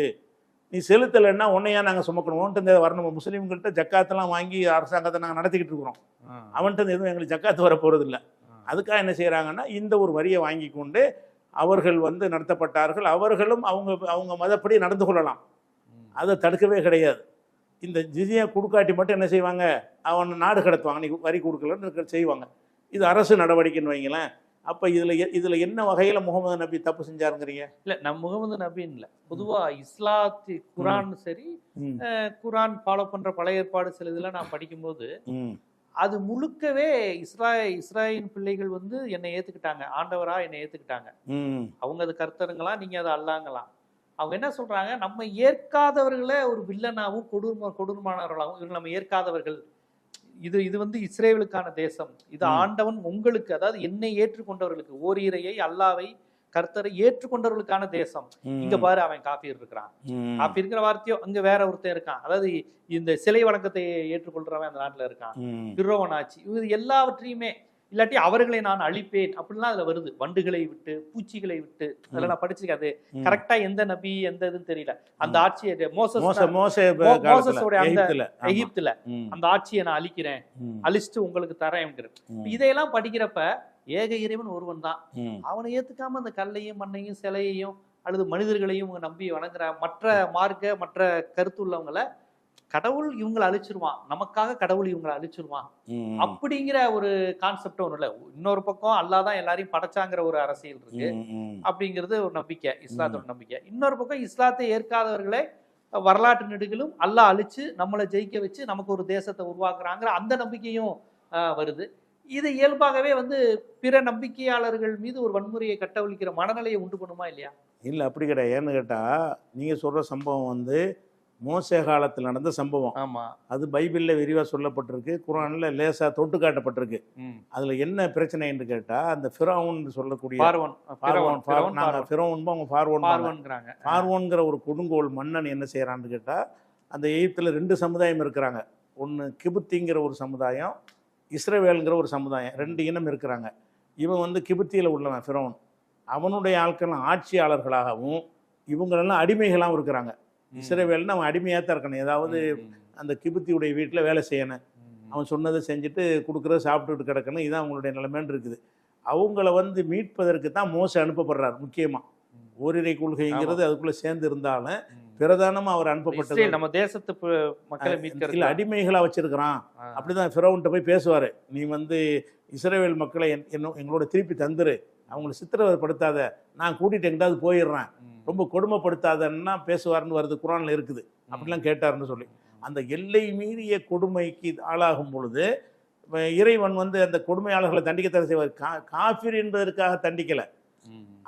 நீ செலுத்தலைன்னா உன்னையா நாங்கள் சுமக்கணும், அவன்கிட்ட வரணும். முஸ்லீம்கள்ட்ட ஜக்காத்தெல்லாம் வாங்கி அரசாங்கத்தை நாங்கள் நடத்திக்கிட்டு இருக்கிறோம், அவன்கிட்ட எதுவும் எங்களுக்கு ஜக்காத்து வர போகிறது இல்லை. அதுக்காக என்ன செய்கிறாங்கன்னா இந்த ஒரு வரியை வாங்கி கொண்டு அவர்கள் வந்து நடத்தப்பட்டார்கள். அவர்களும் அவங்க மதப்படி நடந்து கொள்ளலாம், அதை தடுக்கவே கிடையாது. இந்த ஜிசியா கொடுக்காட்டி மட்டும் என்ன செய்வாங்க, அவன் நாடு கடத்துவாங்க, நீ வரி கொடுக்கலன்னு செய்வாங்க. இது அரசு நடவடிக்கைன்னு வைங்களேன். அப்போ இதில் என்ன வகையில் முகமது நபி தப்பு செஞ்சாருங்கிறீங்க? இல்லை, நம்ம முகமது நபின்னு இல்லை, பொதுவாக இஸ்லாத்தி குரான் சரி, குரான் ஃபாலோ பண்ணுற பழைய ஏற்பாடு சில இதெல்லாம் நான் படிக்கும்போது அது முழுக்கவே இஸ்ராயேல் பிள்ளைகள் வந்து என்னை ஏத்துக்கிட்டாங்க, ஆண்டவரா என்னை ஏத்துக்கிட்டாங்க. அவங்க அது கர்த்தருங்களா, நீங்க அது அல்லாங்களாம். அவங்க என்ன சொல்றாங்க, நம்ம ஏற்காதவர்களை ஒரு வில்லனாவும் கொடூரமானவர்களாகவும், இவங்க நம்ம ஏற்காதவர்கள், இது வந்து இஸ்ரேலுக்கான தேசம், இது ஆண்டவன் உங்களுக்கு, அதாவது என்னை ஏற்றுக்கொண்டவர்களுக்கு, ஓரிரையை அல்லாவை கர்த்தரை ஏற்றுக்கொண்டவர்களுக்கான தேசம். இங்க பாரு அவன் காபீர் இருக்கிறான், காபி இருக்கிற வார்த்தையோ அங்க வேற ஒருத்தன் இருக்கான், அதாவது இந்த சிலை வணக்கத்தை ஏற்றுக்கொள்றவன் அந்த நாட்டுல இருக்கான், பிரோவன் ஆட்சி, இது எல்லாவற்றையுமே இல்லாட்டி அவர்களை நான் அழிப்பேன் அப்படிலாம் அதுல வருது. வண்டுகளை விட்டு, பூச்சிகளை விட்டு, அதெல்லாம் நான் படிச்சிருக்கேன். அது கரெக்டா எந்த நபி எந்த இதுன்னு தெரியல. அந்த ஆட்சியை மோசஸோட அந்த எகிப்துல அந்த ஆட்சியை நான் அழிக்கிறேன், அழிச்சிட்டு உங்களுக்கு தரேன். இதையெல்லாம் படிக்கிறப்ப ஏக இறைவன் ஒருவன் தான், அவனை ஏத்துக்காம அந்த கல்லையும் மண்ணையும் சிலையையும் அல்லது மனிதர்களையும் நம்பி வணங்குற மற்ற மார்க்க மற்ற கருத்து உள்ளவங்களை கடவுள் இவங்களை அழிச்சிருவான், நமக்காக கடவுள் இவங்களை அழிச்சிருவான் அப்படிங்கிற ஒரு கான்செப்ட் ஒண்ணு இல்ல. இன்னொரு பக்கம் அல்லாஹ் தான் எல்லாரையும் படைச்சாங்கிற ஒரு அரசியல் இருக்கு அப்படிங்கிறது ஒரு நம்பிக்கை, இஸ்லாத்தோட நம்பிக்கை. இன்னொரு பக்கம் இஸ்லாத்தை ஏற்காதவர்களே வரலாற்று நெடுகிலும் அல்லாஹ் அழிச்சு நம்மளை ஜெயிக்க வச்சு நமக்கு ஒரு தேசத்தை உருவாக்குறாங்கிற அந்த நம்பிக்கையும் வருது. இது இயல்பாகவே வந்து பிற நம்பிக்கையாளர்கள் மீது ஒரு வன்முறையை கட்டவிழ்க்கிற மனநிலையை உண்டு பண்ணுமா இல்லையா? இல்லை, அப்படி கிடையாது. ஏன்னு கேட்டால் நீங்கள் சொல்கிற சம்பவம் வந்து மோசே காலத்தில் நடந்த சம்பவம். ஆமாம், அது பைபிளில் விரிவாக சொல்லப்பட்டிருக்கு, குர்ஆனில் லேசாக தொட்டு காட்டப்பட்டிருக்கு. அதில் என்ன பிரச்சனை என்று கேட்டால், அந்த ஃபிரௌன் சொல்லக்கூடிய ஃபார்வோன்கிற ஒரு கொடுங்கோல் மன்னன் என்ன செய்கிறான்னு கேட்டால், அந்த எகிப்தில் 2 சமுதாயம் இருக்கிறாங்க. ஒன்று கிபுத்திங்கிற ஒரு சமுதாயம், இஸ்ரவேலுங்கிற ஒரு சமுதாயம், 2 இனம் இருக்கிறாங்க. இவன் வந்து கிபுத்தியில் உள்ளவன் ஃபிரௌன். அவனுடைய ஆட்கள் ஆட்சியாளர்களாகவும் இவங்களெல்லாம் அடிமைகளாகவும் இருக்கிறாங்க. இஸ்ரவேல்னு அவன் அடிமையாக தான் இருக்கணும், ஏதாவது அந்த கிபுத்தியுடைய வீட்டில் வேலை செய்யணும், அவன் சொன்னதை செஞ்சுட்டு கொடுக்குறத சாப்பிட்டுட்டு கிடக்கணும், இதுதான் அவங்களுடைய நிலைமைன்னு இருக்குது. அவங்கள வந்து மீட்பதற்கு தான் மோசே அனுப்பப்படுறார். முக்கியமாக ஓரிரை கொள்கைங்கிறது அதுக்குள்ளே சேர்ந்து இருந்தாலும் பிரதானமாக அவர் அனுப்பப்பட்டது நம்ம தேசத்து மக்களை மீட்கிறது. அடிமைகளாக வச்சிருக்கிறான் அப்படிதான் ஃபிரௌன்ட்ட போய் பேசுவார். நீ வந்து இஸ்ரவேல் மக்களை எங்களோட திருப்பி தந்துரு, அவங்கள சித்திரவதைப்படுத்தாத, நான் கூட்டிகிட்டு எங்கிட்டாவது போயிடுறேன், ரொம்ப கொடுமைப்படுத்தாதன்னா பேசுவார்னு வருது, குர்ஆனில் இருக்குது. அப்படிலாம் கேட்டார்னு சொல்லி அந்த எல்லை மீறிய கொடுமைக்கு ஆளாகும் பொழுது இறைவன் வந்து அந்த கொடுமையாளர்களை தண்டிக்கத்தான் செய்வார். காஃபிர் என்பதற்காக தண்டிக்கலை,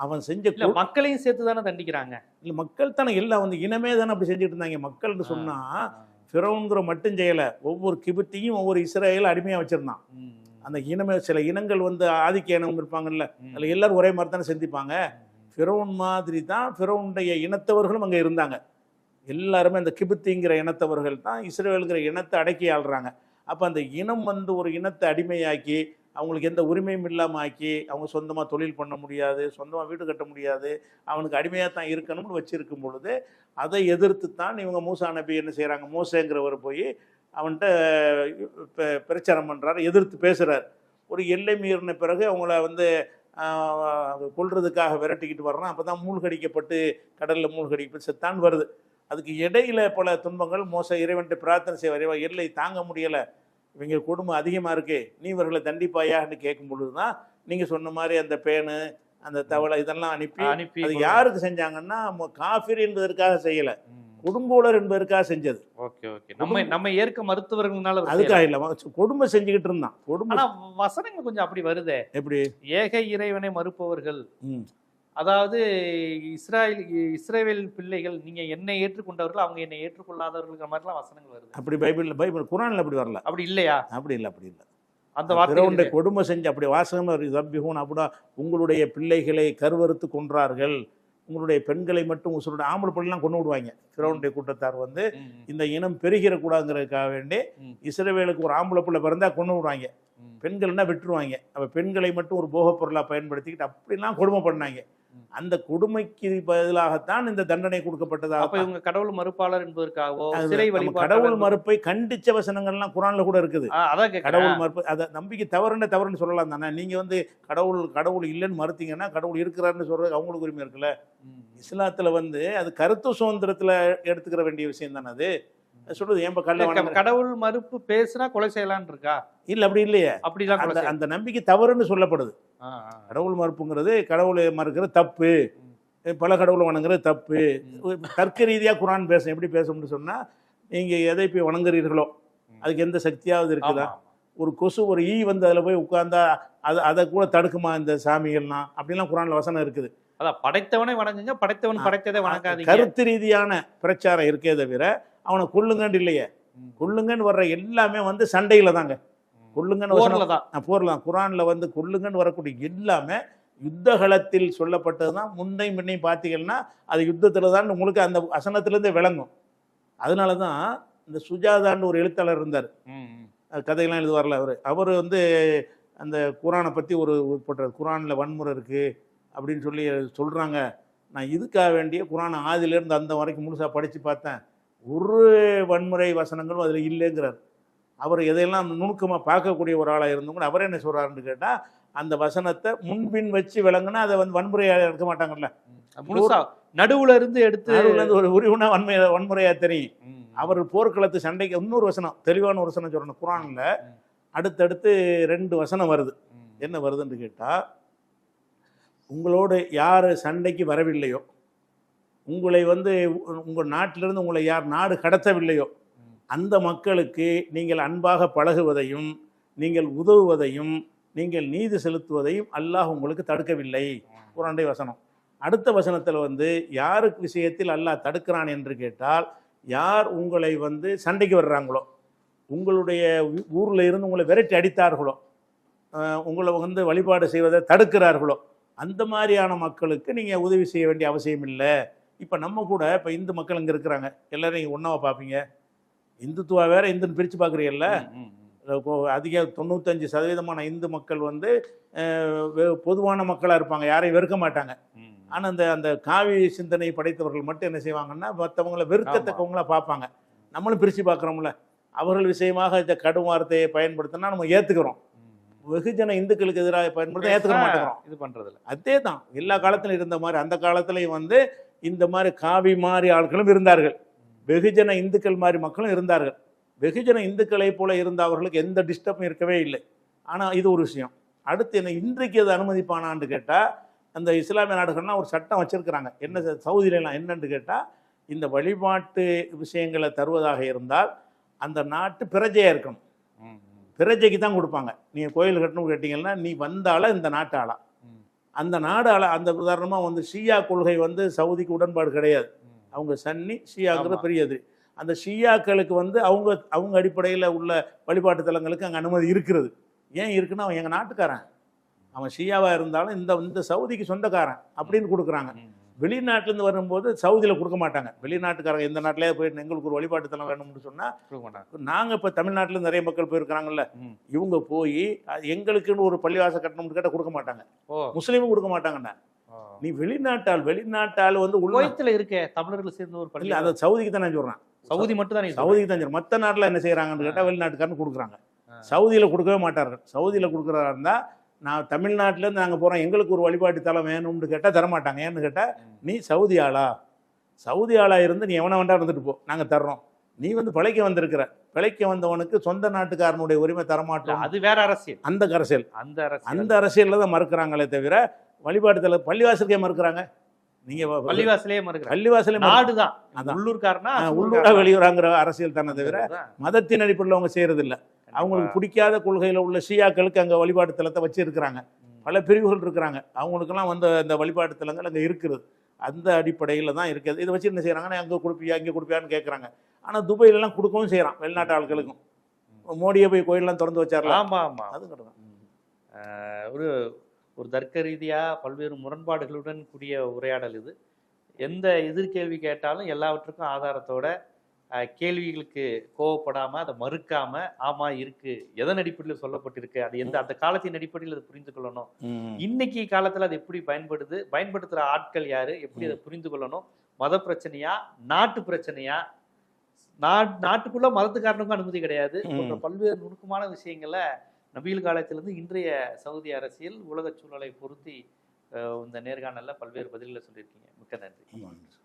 அவன் செஞ்ச மக்களையும் சேர்த்து தானே தண்டிக்கிறாங்க. இல்லை, மக்கள் தானே எல்லாம் வந்து இனமே தானே அப்படி செஞ்சுட்டு இருந்தாங்க. மக்கள்னு சொன்னால் ஃபிரௌன்கிற மட்டும் செய்யலை, ஒவ்வொரு கிபுத்தியும் ஒவ்வொரு இஸ்ரேல் அடிமையாக வச்சுருந்தான். அந்த இனமே சில இனங்கள் வந்து ஆதிக்க இனம் இருப்பாங்கல்ல, அதில் எல்லோரும் ஒரே மாதிரி தானே சிந்திப்பாங்க. ஃபிரௌன் மாதிரி தான் ஃபிரௌனுடைய இனத்தவர்களும் அங்கே இருந்தாங்க. எல்லாருமே அந்த கிபுத்திங்கிற இனத்தவர்கள் தான் இஸ்ரேலுங்கிற இனத்தை அடக்கி ஆள்றாங்க. அப்போ அந்த இனம் வந்து ஒரு இனத்தை அடிமையாக்கி அவங்களுக்கு எந்த உரிமையும் இல்லாமல் ஆக்கி அவங்க சொந்தமாக தொழில் பண்ண முடியாது, சொந்தமாக வீடு கட்ட முடியாது, அவனுக்கு அடிமையாக தான் இருக்கணும்னு வச்சுருக்கும் பொழுது அதை எதிர்த்து தான் இவங்க மூசா நபி என்ன செய்கிறாங்க, மோசேங்கிறவர் போய் அவன்கிட்ட பிரச்சாரம் பண்ணுறாரு, எதிர்த்து பேசுகிறார். ஒரு எல்லை மீறின பிறகு அவங்கள வந்து கொல்றதுக்காக விரட்டிக்கிட்டு வர்றான். அப்போ தான் மூழ்கடிக்கப்பட்டு கடலில் மூழ்கடிக்கப்பட்டு செத்தான் வருது. அதுக்கு இடையில பல துன்பங்கள். மோச இறைவன்ட்டு பிரார்த்தனை செய்வார், எல்லை தாங்க முடியலை, இவங்க கொடுமை அதிகமாக இருக்குது, நீ இவர்களை தண்டிப்பாயான்னு கேட்கும் பொழுது தான் நீங்கள் சொன்ன மாதிரி அந்த பேனு அந்த தவளை இதெல்லாம் அனுப்பி அது யாருக்கு செஞ்சாங்கன்னா காஃபிர் என்பதற்காக செய்யலை, கொடுங்கோலர் என்பதற்காக செஞ்சது. ஓகே ஓகே, நம்ம ஏற்க மருத்துவர்கள்னால அதுக்காக இல்லை, கொடுமை செஞ்சுக்கிட்டு இருந்தான். கொடுமை வசனங்கள் கொஞ்சம் அப்படி வருதே, எப்படி ஏக இறைவனை மறுப்பவர்கள், அதாவது இஸ்ரவேல் பிள்ளைகள், நீங்க என்னை ஏற்றுக்கொண்டவர்கள் அவங்க என்னை ஏற்றுக்கொள்ளாதவர்கள் மாதிரிலாம் வசனங்கள் வருது. அப்படி பைபிள் குர்ஆன்ல அப்படி வரல. அப்படி இல்லையா? அப்படி இல்லை. அந்த வார்த்தை கொடுமை செஞ்சு அப்படி வாசகம் அப்படின்னா உங்களுடைய பிள்ளைகளை கருவறுத்து கொன்றார்கள், உங்களுடைய பெண்களை மட்டும் உங்களுடைய ஆம்பளை பிள்ளைலாம் கொண்டு விடுவாங்க. ஃபிரௌனுடைய கூட்டத்தார் வந்து இந்த இனம் பெருகிற கூடாதுங்கிறதுக்காக வேண்டி இஸ்ரவேலுக்கு ஒரு ஆம்பளை பிள்ளை பிறந்தா கொண்டு விடுவாங்க, பெண்கள்னா விட்டுருவாங்க. அப்போ பெண்களை மட்டும் ஒரு போகப் பொருளாக பயன்படுத்திக்கிட்டு அப்படிலாம் கொடுமை பண்ணாங்க. அந்த கொடுமைக்கு பதிலாகத்தான் இந்த தண்டனை கொடுக்கப்பட்டதாக. அப்ப இவங்க கடவுள் மறுப்பாளர் என்பதற்காகவோ சிலை வழிபாடு, கடவுள் மறுப்பை கண்டிச்ச வசனங்கள்லாம் குர்ஆன்ல கூட இருக்குது. கடவுள் மறுப்பு அதை நம்பிக்கை தவறுன்னு சொல்லலாம் தானே. நீங்க வந்து கடவுள் இல்லைன்னு மறுத்தீங்கன்னா கடவுள் இருக்கிறாருன்னு சொல்றது அவங்களுக்கு உரிமை இருக்குல்ல. இஸ்லாத்துல வந்து அது கருத்து சுதந்திரத்துல எடுத்துக்கிற வேண்டிய விஷயம் தானே. அது சொல்றது ஏன் கடவுள் மறுப்பு பேசுனா கொலை செய்யலான்னு இருக்கா? இல்ல, அப்படி இல்லையே. அப்படிதான் அந்த நம்பிக்கை தவறுன்னு சொல்லப்படுது. கடவுள் மறுப்புங்கிறது கடவுளை மறுக்கிறது தப்பு, பல கடவுளை வணங்குறது தப்பு. தர்க்க ரீதியா குர்ஆன் பேச எப்படி பேசணும்னு சொன்னா, நீங்க எதை போய் வணங்குறீர்களோ அதுக்கு எந்த சக்தியாவது இருக்குதா, ஒரு கொசு ஒரு ஈ வந்து அதில் போய் உட்கார்ந்தா அதை கூட தடுக்குமா இந்த சாமிகள்லாம் அப்படின்லாம் குரான்ல வசனம் இருக்குது. அதான் படைத்தவனை வணங்குங்க, படைத்தவன் படைத்ததை வணங்காதீங்க. கருத்து ரீதியான பிரச்சாரம் இருக்கே தவிர அவனை கொல்லுங்கன்னு இல்லையே. கொல்லுங்கன்னு வர்ற எல்லாமே வந்து சண்டையில தாங்க. கொல்லுங்கன்னு போர்ல தான். குரான்ல வந்து கொல்லுங்கன்னு வரக்கூடிய எல்லாமே யுத்த களத்தில் சொல்லப்பட்டது தான். முன்னையும் முன்னையும் பார்த்தீங்கன்னா அது யுத்தத்தில் தான் உங்களுக்கு அந்த வசனத்திலேருந்தே விளங்கும். அதனால தான் இந்த சுஜாதான்னு ஒரு எழுத்தாளர் இருந்தார், கதையெல்லாம் எழுதுவார்ல அவர் வந்து அந்த குரானை பற்றி ஒரு போட்டார். குரானில் வன்முறை இருக்குது அப்படின்னு சொல்லி சொல்கிறாங்க. நான் இதுக்காக வேண்டிய குரானை ஆதியிலேருந்து அந்த வரைக்கும் முழுசாக படித்து பார்த்தேன், ஒரு வன்முறை வசனங்களும் அதில் இல்லைங்கிறார். அவர் எதையெல்லாம் நுணுக்கமாக பார்க்கக்கூடிய ஒரு ஆளாக இருந்தவங்க அவர் என்ன சொல்கிறாருன்னு கேட்டால், அந்த வசனத்தை முன்பின் வச்சு விளங்குனா அதை வந்து வன்முறையாக எடுக்க மாட்டாங்கல்ல, நடுவுல இருந்து எடுத்து ஒரு உரிவுனா வன்முறையாக தெரியும். அவர் போர்க்களத்து சண்டைக்கு இன்னொரு வசனம், தெளிவான ஒரு வசனம் சொல்லணும். குரானில் அடுத்தடுத்து 2 வசனம் வருது. என்ன வருதுன்னு கேட்டால், உங்களோடு யார் சண்டைக்கு வரவில்லையோ, உங்களை வந்து உங்கள் நாட்டிலிருந்து உங்களை யார் நாடு கடத்தவில்லையோ அந்த மக்களுக்கு நீங்கள் அன்பாக பழகுவதையும் நீங்கள் உதவுவதையும் நீங்கள் நீதி செலுத்துவதையும் அல்லாஹ் உங்களுக்கு தடுக்கவில்லை. குரானுடைய வசனம். அடுத்த வசனத்தில் வந்து யாருக்கு விஷயத்தில் அல்லாஹ் தடுக்கிறான் என்று கேட்டால், யார் உங்களை வந்து சண்டைக்கு வர்றாங்களோ, உங்களுடைய ஊரில் இருந்து உங்களை விரட்டி அடித்தார்களோ, உங்களை வந்து வழிபாடு செய்வதை தடுக்கிறார்களோ, அந்த மாதிரியான மக்களுக்கு நீங்கள் உதவி செய்ய வேண்டிய அவசியம் இல்லை. இப்போ நம்ம கூட இப்போ இந்து மக்கள் இங்கே இருக்கிறாங்க, எல்லோரும் நீங்கள் ஒன்றாவை பார்ப்பீங்க. இந்துத்துவா வேற இந்துன்னு பிரித்து பார்க்குறீங்கல்ல. அதிக 95% இந்து மக்கள் வந்து பொதுவான மக்களாக இருப்பாங்க, யாரையும் வெறுக்க மாட்டாங்க. ஆனால் அந்த காவி சிந்தனை படைத்தவர்கள் மட்டும் என்ன செய்வாங்கன்னா மற்றவங்கள வெறுக்கத்தக்கவங்களா பார்ப்பாங்க. நம்மளும் பிரித்து பார்க்குறோம்ல, அவர்கள் விஷயமாக இந்த கடும் வார்த்தையை பயன்படுத்தினா நம்ம ஏற்றுக்கிறோம். வெகுஜன இந்துக்களுக்கு எதிராக பயன்படுத்த ஏற்றுக்க மாட்டேங்கிறோம். இது பண்ணுறதில்ல. அதே தான் எல்லா காலத்திலும் இருந்த மாதிரி அந்த காலத்திலையும் வந்து இந்த மாதிரி காவி மாதிரி ஆட்களும் இருந்தார்கள், வெகுஜன இந்துக்கள் மாதிரி மக்களும் இருந்தார்கள். வெகுஜன இந்துக்களை போல இருந்த அவர்களுக்கு எந்த டிஸ்டர்பும் இருக்கவே இல்லை. ஆனால் இது ஒரு விஷயம். அடுத்து என்ன இன்றைக்கு அது அனுமதிப்பானான்னு கேட்டால், அந்த இஸ்லாமிய நாடுகள்லாம் ஒரு சட்டம் வச்சுருக்கிறாங்க. என்ன சவுதியிலாம் என்னன்னு கேட்டால், இந்த வழிபாட்டு விஷயங்களை தருவதாக இருந்தால் அந்த நாட்டு பிரஜையாக இருக்கணும். பிரஜைக்கு தான் கொடுப்பாங்க. நீங்கள் கோயில் கட்டணும் கேட்டிங்கன்னா நீ வந்தால இந்த நாட்டு ஆளா, அந்த நாடு ஆளா. அந்த உதாரணமாக வந்து ஷியா கொள்கை வந்து சவுதிக்கு உடன்பாடு கிடையாது. அவங்க சன்னி ஷியாங்கிற பெரியது. அந்த ஷியாக்களுக்கு வந்து அவங்க அடிப்படையில் உள்ள வழிபாட்டு தலங்களுக்கு அங்கே அனுமதி இருக்கிறது. ஏன் இருக்குன்னா அவன் எங்கள் நாட்டுக்காரன், அவன் ஷியாவாக இருந்தாலும் இந்த சவுதிக்கு சொந்தக்காரன் அப்படின்னு கொடுக்குறாங்க. வெளிநாட்டிலேருந்து வரும்போது சவுதியில் கொடுக்க மாட்டாங்க. வெளிநாட்டுக்காரங்க எந்த நாட்டிலே போயிட்டு எங்களுக்கு ஒரு வழிபாட்டு தலம் வேணும்னு சொன்னால், நாங்கள் இப்போ தமிழ்நாட்டில் நிறைய மக்கள் போயிருக்கிறாங்கல்ல, இவங்க போய் எங்களுக்குன்னு ஒரு பள்ளிவாசல் கட்டணும்னு கேட்டால் கொடுக்க மாட்டாங்க, முஸ்லீமும் கொடுக்க மாட்டாங்கண்ணா. நீ வெளிநாட்டால் வந்து உலகத்தில் இருக்க தமிழர்கள் சேர்ந்து ஒரு பள்ளி, அதை சவுதிக்கு தான் நான் சொல்கிறேன். சவுதி மட்டும் தான் சவுதிக்கு தான் சொல்கிறேன். மற்ற நாட்டில் என்ன செய்கிறாங்கன்னு கேட்டால் வெளிநாட்டுக்காரன்னு கொடுக்குறாங்க. சவுதியில் கொடுக்கவே மாட்டார்கள். சவுதியில் கொடுக்குறதா இருந்தால், நான் தமிழ்நாட்டிலேருந்து நாங்கள் போகிறோம் எங்களுக்கு ஒரு வழிபாட்டு தலம் வேணும்னு கேட்டால் தரமாட்டாங்க. ஏன்னு கேட்டால், நீ சவுதி ஆளா இருந்து நீ எவனை வேண்டாம் இருந்துட்டு போ, நாங்கள் தர்றோம். நீ வந்து பிழைக்க வந்திருக்கிற, பிழைக்க வந்தவனுக்கு சொந்த நாட்டுக்காரனுடைய உரிமை தரமாட்டோம். அது வேற அரசியல். அந்த அரசியலில் தான் மறுக்கிறாங்களே தவிர வழிபாட்டு தலம் பள்ளிவாசலுக்கே மறுக்கிறாங்க. நீங்கள் பள்ளிவாசலே நாடுதான், உள்ளூர்காரனா உள்ளூரா வெளியூராங்கிற அரசியல் தானே தவிர மதத்தின் அடிப்படையில் அவங்க செய்யறதில்லை. அவங்களுக்கு பிடிக்காத கொள்கையில் உள்ள ஷியாக்களுக்கு அங்கே வழிபாட்டு தலத்தை வச்சு இருக்கிறாங்க. பல பிரிவுகள் இருக்கிறாங்க, அவங்களுக்கெல்லாம் வந்து அந்த வழிபாட்டு தலங்கள் அங்கே இருக்கிறது. அந்த அடிப்படையில் தான் இருக்குது. இதை வச்சு என்ன செய்கிறாங்கன்னா, அங்கே கொடுப்பியா இங்கே கொடுப்பியான்னு கேட்குறாங்க. ஆனால் துபாயிலெலாம் கொடுக்கவும் செய்கிறான் வெளிநாட்டு ஆட்களுக்கும். மோடியை போய் கோயிலெலாம் திறந்து வச்சாரலாம். ஆமாம் ஆமாம், அது கிடையாது. ஒரு தர்க்க ரீதியாக பல்வேறு முரண்பாடுகளுடன் கூடிய உரையாடல் இது. எந்த எதிர்கேள்வி கேட்டாலும் எல்லாவற்றுக்கும் ஆதாரத்தோட, கேள்விகளுக்கு கோவப்படாமல் அதை மறுக்காமல், ஆமாம் இருக்குது, எதன் அடிப்படையில் சொல்லப்பட்டிருக்கு, அது அந்த காலத்தின் அடிப்படையில் அதை புரிந்து கொள்ளணும், இன்னைக்கு காலத்தில் அது எப்படி பயன்படுத்துகிற ஆட்கள் யார், எப்படி அதை புரிந்து கொள்ளணும், மத பிரச்சனையா நாட்டு பிரச்சனையா, நாட்டுக்குள்ள மதத்துக்காரனுக்கும் அனுமதி கிடையாது போன்ற பல்வேறு நுணுக்கமான விஷயங்களை நபிகள் காலத்திலிருந்து இன்றைய சவுதி அரசியல் உலக சூழலை பொருத்தி இந்த நேர்காணலில் பல்வேறு பதில்களை சொல்லியிருக்கீங்க. மிக்க நன்றி.